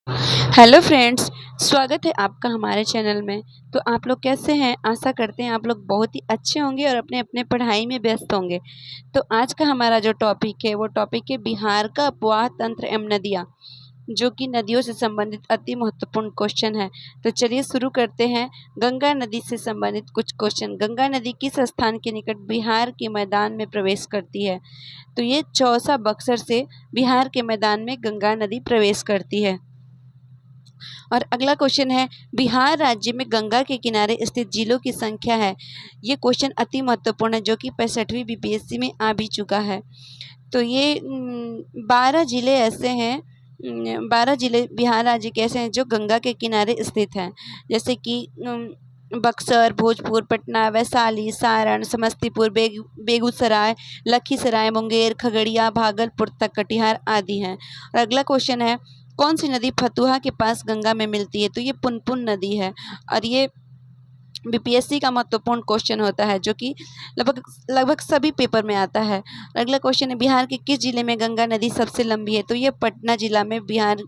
Hello friends, स्वागत है आपका हमारे चैनल में। तो आप लोग कैसे हैं? आशा करते हैं आप लोग बहुत ही अच्छे होंगे और अपने अपने पढ़ाई में व्यस्त होंगे। तो आज का हमारा जो टॉपिक है वो टॉपिक है बिहार का अपवाह तंत्र एवं नदियाँ, जो कि नदियों से संबंधित अति महत्वपूर्ण क्वेश्चन है। तो चलिए शुरू करते हैं। गंगा नदी से संबंधित कुछ क्वेश्चन। गंगा नदी किस स्थान के निकट बिहार के मैदान में प्रवेश करती है? तो ये चौसा बक्सर से बिहार के मैदान में गंगा नदी प्रवेश करती है। और अगला क्वेश्चन है, बिहार राज्य में गंगा के किनारे स्थित जिलों की संख्या है। ये क्वेश्चन अति महत्वपूर्ण है, जो कि 65वीं बीपीएससी में आ भी चुका है। तो ये 12 जिले ऐसे हैं, 12 जिले बिहार राज्य के ऐसे हैं जो गंगा के किनारे स्थित हैं, जैसे कि बक्सर, भोजपुर, पटना, वैशाली, सारण, समस्तीपुर, बेगूसराय, लखीसराय, मुंगेर, खगड़िया, भागलपुर तक कटिहार आदि हैं। और अगला क्वेश्चन है, कौन सी नदी फतुहा के पास गंगा में मिलती है? तो ये पुनपुन नदी है और ये बीपीएससी का महत्वपूर्ण क्वेश्चन होता है, जो कि लगभग लगभग सभी पेपर में आता है। अगला क्वेश्चन है, बिहार के किस जिले में गंगा नदी सबसे लंबी है? तो ये पटना जिला में बिहार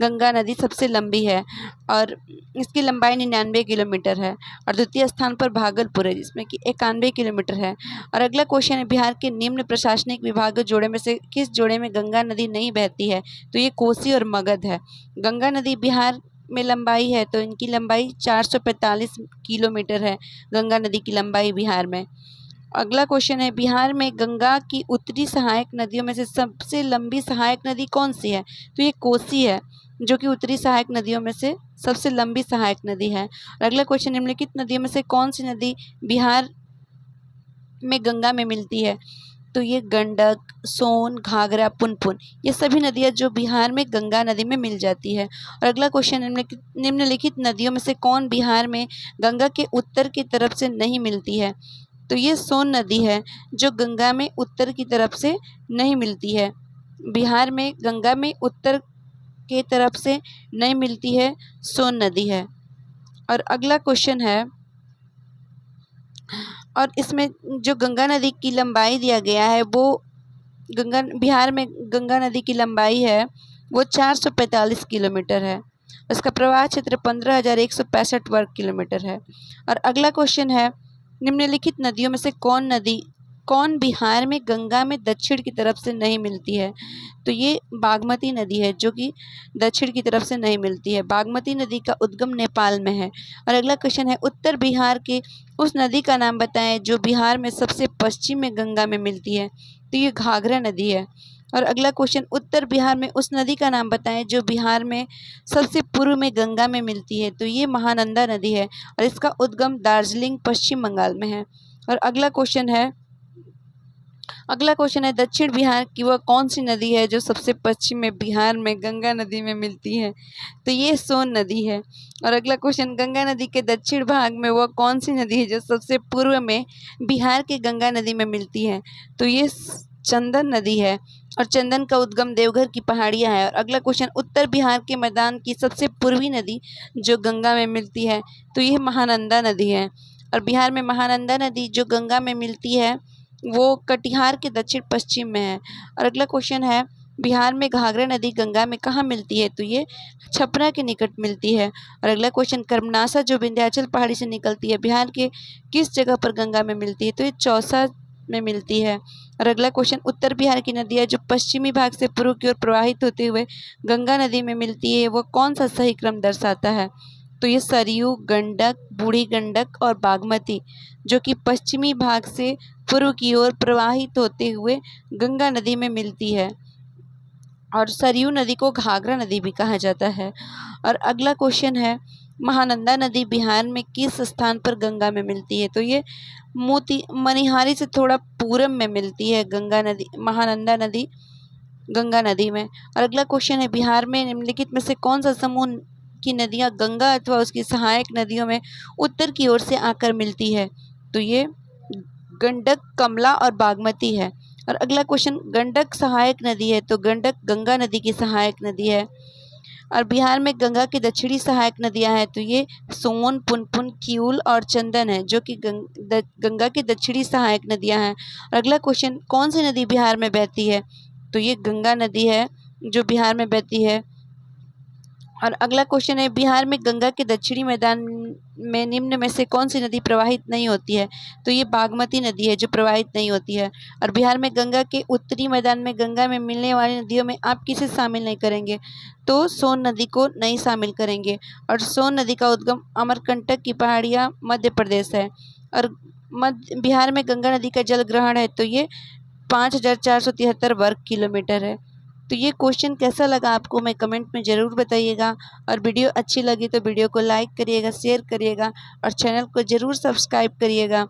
गंगा नदी सबसे लंबी है और इसकी लंबाई 99 किलोमीटर है। और द्वितीय स्थान पर भागलपुर है, जिसमें कि 91 किलोमीटर है। और अगला क्वेश्चन है, बिहार के निम्न प्रशासनिक विभाग जोड़े में से किस जोड़े में गंगा नदी नहीं बहती है? तो ये कोसी और मगध है। गंगा नदी बिहार में लंबाई है, तो इनकी लंबाई 445 किलोमीटर है, गंगा नदी की लंबाई बिहार में। अगला क्वेश्चन है, बिहार में गंगा की उत्तरी सहायक नदियों में से सबसे लंबी सहायक नदी कौन सी है? तो ये कोसी है, जो कि उत्तरी सहायक नदियों में से सबसे लंबी सहायक नदी है। और अगला क्वेश्चन, निम्नलिखित नदियों में से कौन सी नदी बिहार में गंगा में मिलती है? तो ये गंडक, सोन, घाघरा, पुनपुन, ये सभी नदियाँ जो बिहार में गंगा नदी में मिल जाती है। और अगला क्वेश्चन, निम्नलिखित नदियों में से कौन बिहार में गंगा के उत्तर की तरफ से नहीं मिलती है? तो ये सोन नदी है, जो गंगा में उत्तर की तरफ से नहीं मिलती है। बिहार में गंगा में उत्तर के तरफ से नहीं मिलती है, सोन नदी है। और अगला क्वेश्चन है, और इसमें जो गंगा नदी की लंबाई दिया गया है वो बिहार में गंगा नदी की लंबाई है वो 445 किलोमीटर है। उसका प्रवाह क्षेत्र 15,165 वर्ग किलोमीटर है। और अगला क्वेश्चन है, निम्नलिखित नदियों में से कौन बिहार में गंगा में दक्षिण की तरफ से नहीं मिलती है? तो ये बागमती नदी है, जो कि दक्षिण की तरफ से नहीं मिलती है। बागमती नदी का उद्गम नेपाल में है। और अगला क्वेश्चन है, उत्तर बिहार के उस नदी का नाम बताएं जो बिहार में सबसे पश्चिम में गंगा में मिलती है? तो ये घाघरा नदी है। और अगला क्वेश्चन, उत्तर बिहार में उस नदी का नाम बताएं जो बिहार में सबसे पूर्व में गंगा में मिलती है? तो ये महानंदा नदी है और इसका उद्गम दार्जिलिंग, पश्चिम बंगाल में है। और अगला क्वेश्चन है, दक्षिण बिहार की वह कौन सी नदी है जो सबसे पश्चिम में बिहार में गंगा नदी में मिलती है? तो ये सोन नदी है। और अगला क्वेश्चन, गंगा नदी के दक्षिण भाग में वह कौन सी नदी है जो सबसे पूर्व में बिहार के गंगा नदी में मिलती है? तो ये चंदन नदी है और चंदन का उद्गम देवघर की पहाड़ियाँ है। और अगला क्वेश्चन, उत्तर बिहार के मैदान की सबसे पूर्वी नदी जो गंगा में मिलती है? तो यह महानंदा नदी है। और बिहार में महानंदा नदी जो गंगा में मिलती है वो कटिहार के दक्षिण पश्चिम में है। और अगला क्वेश्चन है, बिहार में घाघरा नदी गंगा में कहाँ मिलती है? तो ये छपरा के निकट मिलती है। और अगला क्वेश्चन, कर्मनासा जो विंध्याचल पहाड़ी से निकलती है बिहार के किस जगह पर गंगा में मिलती है? तो ये चौसा में मिलती है। और अगला क्वेश्चन, उत्तर बिहार की नदियाँ जो पश्चिमी भाग से पूर्व की ओर प्रवाहित होते हुए गंगा नदी में मिलती है, वो कौन सा सही क्रम दर्शाता है? तो ये सरयू, गंडक, बूढ़ी गंडक और बागमती, जो कि पश्चिमी भाग से पूर्व की ओर प्रवाहित होते हुए गंगा नदी में मिलती है। और सरयू नदी को घाघरा नदी भी कहा जाता है। और अगला क्वेश्चन है, महानंदा नदी बिहार में किस स्थान पर गंगा में मिलती है? तो ये मनिहारी से थोड़ा पूरब में मिलती है महानंदा नदी गंगा नदी में। और अगला क्वेश्चन है, बिहार में निम्नलिखित में से कौन सा समूह की नदियाँ गंगा अथवा उसकी सहायक नदियों में उत्तर की ओर से आकर मिलती है? तो ये गंडक, कमला और बागमती है। और अगला क्वेश्चन, गंडक सहायक नदी है, तो गंडक गंगा नदी की सहायक नदी है। और बिहार में गंगा की दक्षिणी सहायक नदियां हैं, तो ये सोन, पुनपुन, किऊल और चंदन है, जो कि गंगा की दक्षिणी सहायक नदियां हैं। और अगला क्वेश्चन, कौन सी नदी बिहार में बहती है? तो ये गंगा नदी है जो बिहार में बहती है। और अगला क्वेश्चन है, बिहार में गंगा के दक्षिणी मैदान में निम्न में से कौन सी नदी प्रवाहित नहीं होती है? तो ये बागमती नदी है जो प्रवाहित नहीं होती है। और बिहार में गंगा के उत्तरी मैदान में गंगा में मिलने वाली नदियों में आप किसे शामिल नहीं करेंगे? तो सोन नदी को नहीं शामिल करेंगे। और सोन नदी का उद्गम अमरकंटक की पहाड़ियाँ मध्य प्रदेश है। और बिहार में गंगा नदी का जल ग्रहण है तो ये 5,473 वर्ग किलोमीटर है। तो ये क्वेश्चन कैसा लगा आपको, मैं कमेंट में ज़रूर बताइएगा। और वीडियो अच्छी लगी तो वीडियो को लाइक करिएगा, शेयर करिएगा और चैनल को ज़रूर सब्सक्राइब करिएगा।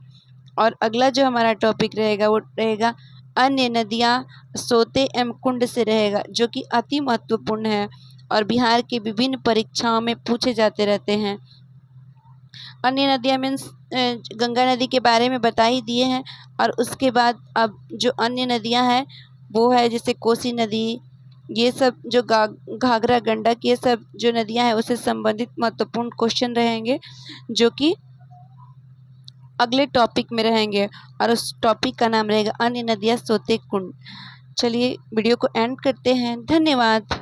और अगला जो हमारा टॉपिक रहेगा वो रहेगा अन्य नदियाँ सोते एवं कुंड से रहेगा, जो कि अति महत्वपूर्ण है और बिहार की विभिन्न परीक्षाओं में पूछे जाते रहते हैं। अन्य नदियाँ मीन्स गंगा नदी के बारे में बता ही दिए हैं। और उसके बाद अब जो अन्य नदियाँ हैं वो है जैसे कोसी नदी, ये सब जो घाघरा, गंडक, ये सब जो नदियाँ हैं उससे संबंधित महत्वपूर्ण क्वेश्चन रहेंगे जो कि अगले टॉपिक में रहेंगे। और उस टॉपिक का नाम रहेगा अन्य नदियाँ सोते कुंड। चलिए वीडियो को एंड करते हैं। धन्यवाद।